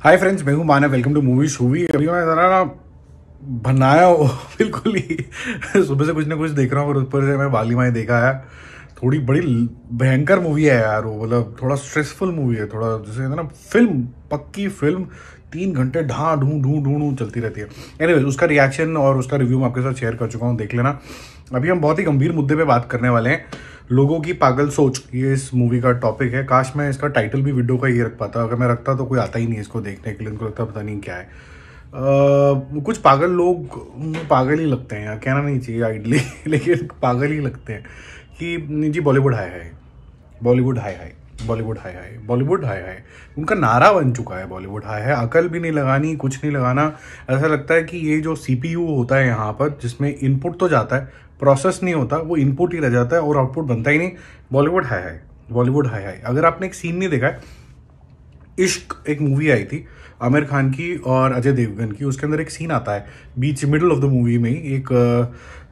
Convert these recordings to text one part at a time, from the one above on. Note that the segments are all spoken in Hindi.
हाय फ्रेंड्स, मैं हूं Manav. Welcome to movie shoovy. अभी मैं जरा ना बनाया हो बिल्कुल ही सुबह से कुछ ना कुछ देख रहा हूँ और ऊपर से मैं बाली माई देखा है। थोड़ी बड़ी भयंकर मूवी है यार वो, मतलब थोड़ा स्ट्रेसफुल मूवी है, थोड़ा जैसे ना फिल्म, पक्की फिल्म 3 घंटे ढां ढूं ढूं ढूं ढूं चलती रहती है। एनीवेज, उसका रिएक्शन और उसका रिव्यू मैं आपके साथ शेयर कर चुका हूँ, देख लेना। अभी हम बहुत ही गंभीर मुद्दे पे बात करने वाले हैं, लोगों की पागल सोच। ये इस मूवी का टॉपिक है। काश मैं इसका टाइटल भी वीडियो का ये रख पाता, अगर मैं रखता तो कोई आता ही नहीं इसको देखने के लिए। उनको लगता पता नहीं क्या है। कुछ पागल लोग पागल ही लगते हैं यार, कहना नहीं चाहिए आइडली लेकिन पागल ही लगते हैं कि जी बॉलीवुड हाय हाय, बॉलीवुड हाय हाय, बॉलीवुड हाय हाय, बॉलीवुड हाय हाय। उनका नारा बन चुका है बॉलीवुड हाय हाय। अकल भी नहीं लगानी, कुछ नहीं लगाना। ऐसा लगता है कि ये जो सीपीयू होता है यहाँ पर, जिसमें इनपुट तो जाता है, प्रोसेस नहीं होता, वो इनपुट ही रह जाता है और आउटपुट बनता ही नहीं। बॉलीवुड हाय हाय, बॉलीवुड हाय हाय। अगर आपने एक सीन नहीं देखा है, इश्क एक मूवी आई थी आमिर खान की और अजय देवगन की, उसके अंदर एक सीन आता है बीच मिडिल ऑफ द मूवी में ही। एक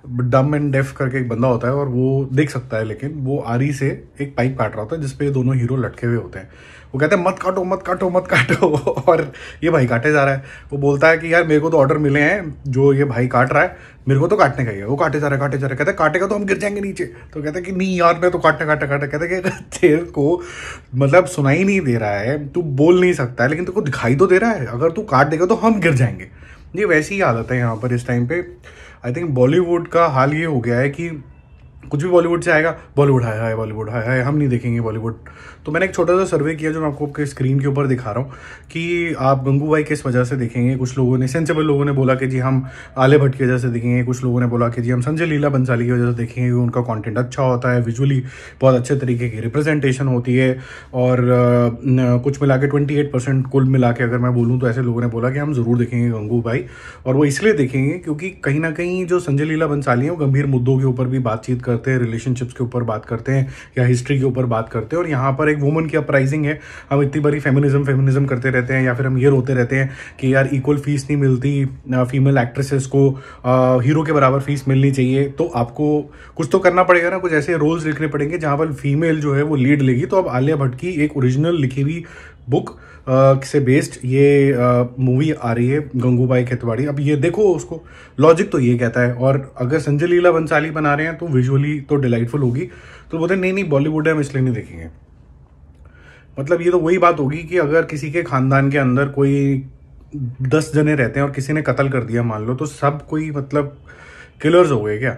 डम एंड डेफ करके एक बंदा होता है और वो देख सकता है, लेकिन वो आरी से एक पाइप काट रहा होता है जिसपे दोनों हीरो लटके हुए होते हैं। वो कहते हैं मत काटो मत काटो मत काटो और ये भाई काटे जा रहा है। वो बोलता है कि यार मेरे को तो ऑर्डर मिले हैं, जो ये भाई काट रहा है मेरे को तो काटने का ही है। वो काटे जा रहा है काटे जा रहा है, कहता है काटेगा तो हम गिर जाएंगे नीचे। तो कहता है कि नहीं यार मैं तो काटने काटे काटे। कहता है कि तेरे को मतलब सुनाई नहीं दे रहा है, तू बोल नहीं सकता है, लेकिन तेरे को दिखाई तो दे रहा है, अगर तू काट देगा तो हम गिर जाएंगे। ये वैसी ही हालत है यहाँ पर इस टाइम पे। आई थिंक बॉलीवुड का हाल ये हो गया है कि कुछ भी बॉलीवुड से आएगा, बॉलीवुड हाय हाय, बॉलीवुड हाय हाय, हम नहीं देखेंगे बॉलीवुड। तो मैंने एक छोटा सा सर्वे किया जो मैं आपको आपके स्क्रीन के ऊपर दिखा रहा हूँ कि आप गंगूबाई किस वजह से देखेंगे। कुछ लोगों ने, सेंसेबल लोगों ने बोला कि जी हम आलिया भट्ट की वजह से देखेंगे। कुछ लोगों ने बोला कि जी हम संजय लीला बंसाली की वजह से देखेंगे, उनका कंटेंट अच्छा होता है, विजुअली बहुत अच्छे तरीके की रिप्रेजेंटेशन होती है। और कुछ मिला के 28% कुल मिला के अगर मैं बोलूँ तो ऐसे लोगों ने बोला कि हम ज़रूर देखेंगे गंगूबाई। और वो इसलिए देखेंगे क्योंकि कहीं ना कहीं जो संजय लीला बंसाली है वो गंभीर मुद्दों के ऊपर भी बातचीत करते हैं, रिलेशनशिप्स के ऊपर बात करते हैं या हिस्ट्री के ऊपर बात करते हैं। और यहाँ पर एक वुमन की अपराइजिंग है। हम इतनी बड़ी फेमिनिज्म करते रहते हैं, या फिर हम ये रोते रहते हैं कि यार इक्वल फीस नहीं मिलती फीमेल एक्ट्रेसेस को, हीरो के बराबर फीस मिलनी चाहिए। तो आपको कुछ तो करना पड़ेगा ना, कुछ ऐसे रोल्स लिखने पड़ेंगे जहाँ पर फीमेल जो है वो लीड लेगी। तो अब आलिया भट्ट की एक ओरिजिनल लिखी हुई बुक से बेस्ड ये मूवी आ रही है गंगूबाई खेतवाड़ी। अब ये देखो, उसको लॉजिक तो ये कहता है। और अगर संजय लीला बंसाली बना रहे हैं तो विजुअली तो डिलाइटफुल होगी। तो बोलते हैं नहीं नहीं बॉलीवुड है हम इसलिए नहीं देखेंगे। मतलब ये तो वही बात होगी कि अगर किसी के खानदान के अंदर कोई 10 जने रहते हैं और किसी ने कत्ल कर दिया मान लो, तो सब कोई मतलब किलर्स हो गए क्या?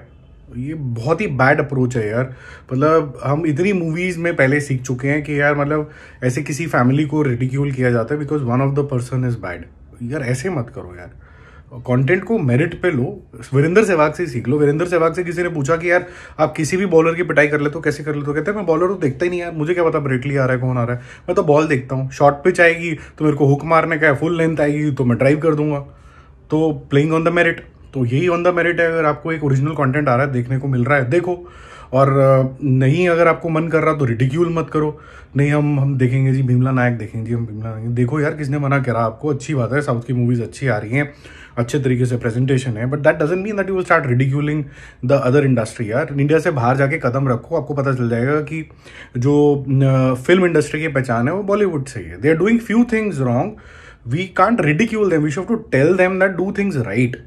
ये बहुत ही बैड अप्रोच है यार। मतलब हम इतनी मूवीज में पहले सीख चुके हैं कि यार मतलब ऐसे किसी फैमिली को रिडिक्यूल किया जाता है because one of the person is bad. यार ऐसे मत करो यार, कंटेंट को मेरिट पे लो। वीरेंद्र सहवाग से सीख लो। वीरेंद्र सहवाग से किसी ने पूछा कि यार आप किसी भी बॉलर की पिटाई कर लेते हो, कैसे कर लेते हो? कहते हैं मैं बॉलर तो देखता ही नहीं यार, मुझे क्या पता ब्रेटली आ रहा है कौन आ रहा है, मैं तो बॉल देखता हूँ। शॉर्ट पिच आएगी तो मेरे को हुक मारने का है, फुल लेंथ आएगी तो मैं ड्राइव कर दूंगा। तो प्लेइंग ऑन द मेरिट, तो यही ऑन द मेरिट है। अगर आपको एक ओरिजिनल कंटेंट आ रहा है, देखने को मिल रहा है, देखो। और नहीं अगर आपको मन कर रहा तो रिडिक्यूल मत करो। नहीं हम देखेंगे जी भीमला नायक, देखेंगे जी हम भीमला नायक। देखो यार किसने मना करा आपको? अच्छी बात है, साउथ की मूवीज अच्छी आ रही हैं, अच्छे तरीके से प्रेजेंटेशन है, but that doesn't mean that you will start ridiculing the other industry. यार इंडिया से बाहर जाके कदम रखो, आपको पता चल जाएगा कि जो फिल्म इंडस्ट्री की पहचान है वो बॉलीवुड से ही है। They are doing few things wrong, we can't ridicule them, we should to tell them that do things right.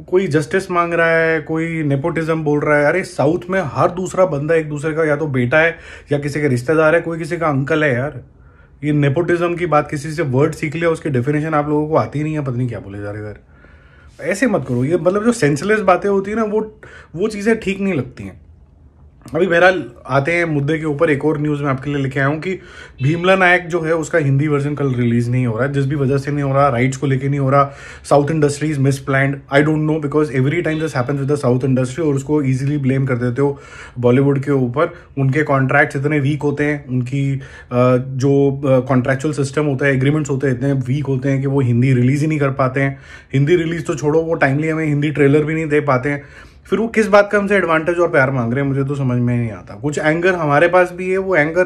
कोई जस्टिस मांग रहा है, कोई नेपोटिज्म बोल रहा है। अरे साउथ में हर दूसरा बंदा एक दूसरे का या तो बेटा है या किसी का रिश्तेदार है, कोई किसी का अंकल है यार। ये नेपोटिज्म की बात, किसी से वर्ड सीख लिया उसकी डेफिनेशन आप लोगों को आती नहीं है, पता नहीं क्या बोले जा रहे यार। ऐसे मत करो। ये मतलब जो सेंसलेस बातें होती है ना, वो चीज़ें ठीक नहीं लगती हैं। अभी बहरहाल आते हैं मुद्दे के ऊपर। एक और न्यूज़ मैं आपके लिए लेके आया हूँ कि भीमला नायक जो है उसका हिंदी वर्जन कल रिलीज नहीं हो रहा है। जिस भी वजह से नहीं हो रहा, राइट्स को लेके नहीं हो रहा, south industry is miss planned. I don't know, because every time this happens with the south industry और उसको इजीली ब्लेम कर देते हो बॉलीवुड के ऊपर। उनके कॉन्ट्रैक्ट्स इतने वीक होते हैं, उनकी जो कॉन्ट्रैक्चुअल सिस्टम होता है, एग्रीमेंट्स होते हैं, इतने वीक होते हैं कि वो हिंदी रिलीज ही नहीं कर पाते हैं। हिंदी रिलीज तो छोड़ो, वो टाइमली हमें हिंदी ट्रेलर भी नहीं दे पाते हैं। फिर वो किस बात का हमसे एडवांटेज और प्यार मांग रहे हैं, मुझे तो समझ में नहीं आता। कुछ एंगर हमारे पास भी है, वो एंगर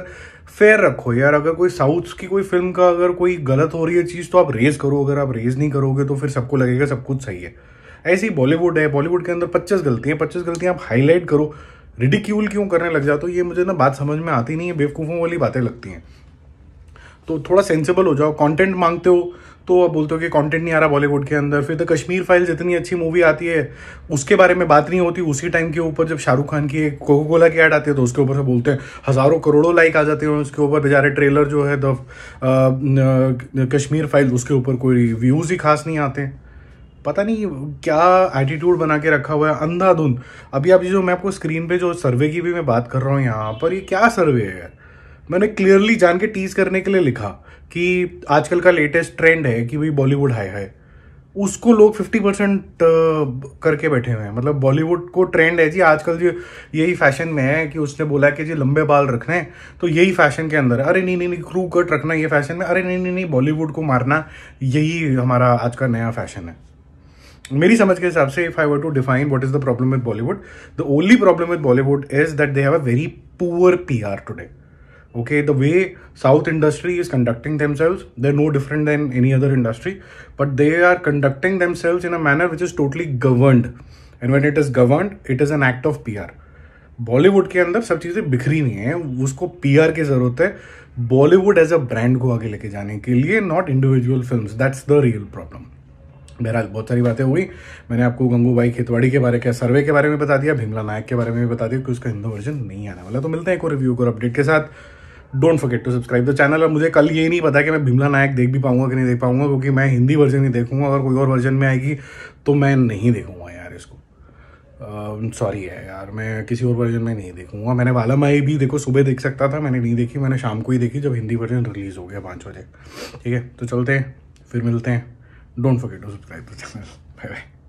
फेयर रखो यार। अगर कोई साउथ की कोई फिल्म का अगर कोई गलत हो रही है चीज़ तो आप रेज करो। अगर आप रेज नहीं करोगे तो फिर सबको लगेगा सब कुछ सही है। ऐसे ही बॉलीवुड है, बॉलीवुड के अंदर 25 गलतियां 25 गलतियां आप हाईलाइट करो, रिडिक्यूल क्यों करने लग जाते हो? ये मुझे ना बात समझ में आती नहीं है, बेवकूफ़ों वाली बातें लगती हैं। तो थोड़ा सेंसिबल हो जाओ। कंटेंट मांगते हो तो आप बोलते हो कि कंटेंट नहीं आ रहा बॉलीवुड के अंदर। फिर द कश्मीर फाइल्स इतनी अच्छी मूवी आती है, उसके बारे में बात नहीं होती। उसी टाइम के ऊपर जब शाहरुख खान की कोको कोला की ऐड आती है तो उसके ऊपर से बोलते हैं, हज़ारों करोड़ों लाइक आ जाते हैं उसके ऊपर। बेचारे ट्रेलर जो है द कश्मीर फाइल, उसके ऊपर कोई व्यूज़ ही खास नहीं आते। पता नहीं क्या एटीट्यूड बना के रखा हुआ है अंधाधुंध। अभी आप जो मैं आपको स्क्रीन पे जो सर्वे की भी मैं बात कर रहा हूँ यहाँ पर, ये क्या सर्वे है यार? मैंने क्लियरली जान के टीज करने के लिए लिखा कि आजकल का लेटेस्ट ट्रेंड है कि भाई बॉलीवुड हाई है, उसको लोग 50% करके बैठे हुए हैं। मतलब बॉलीवुड को ट्रेंड है जी आजकल, जो यही फैशन में है कि उसने बोला कि जी लंबे बाल रखने हैं तो यही फैशन के अंदर है। अरे नहीं नहीं नहीं, क्रू कट रखना ये फैशन में। अरे नहीं नहीं नहीं, बॉलीवुड को मारना यही हमारा आज का नया फैशन है। मेरी समझ के हिसाब से, if I were to define what is the problem with Bollywood, the only problem with Bollywood is that they have a very poor PR today. Okay, the way South industry is conducting themselves, they're no different than any other industry, but they are conducting themselves in a manner which is totally governed, and when it is governed, it is an act of PR. Bollywood के अंदर सब चीज़ें बिखरी नहीं है, उसको पीआर की ज़रूरत है बॉलीवुड एज अ ब्रांड को आगे लेके जाने के लिए, not individual films. That's the real problem. बहरहाल बहुत सारी बातें हुई. मैंने आपको गंगूबाई खेतवाड़ी के बारे के सर्वे के बारे में बता दिया, भीमला नायक के बारे में भी बता दिया कि उसका हिंदी वर्जन नहीं आने वाला. तो मिलते हैं एक और रिव्यू और अपडेट के साथ. Don't forget to subscribe the channel. और मुझे कल ये नहीं पता कि मैं भीमला नायक देख भी पाऊंगा कि नहीं देख पाऊंगा, क्योंकि मैं हिंदी वर्जन ही देखूंगा. अगर कोई और वर्जन में आएगी तो मैं नहीं देखूंगा यार इसको. सॉरी है यार, मैं किसी और वर्जन में नहीं देखूंगा. मैंने वाला माई भी देखो सुबह देख सकता था, मैंने नहीं देखी. मैंने शाम को ही देखी जब हिंदी वर्जन रिलीज़ हो गया 5 बजे. ठीक है, तो चलते हैं, फिर मिलते हैं. Don't forget to subscribe the channel. Bye bye.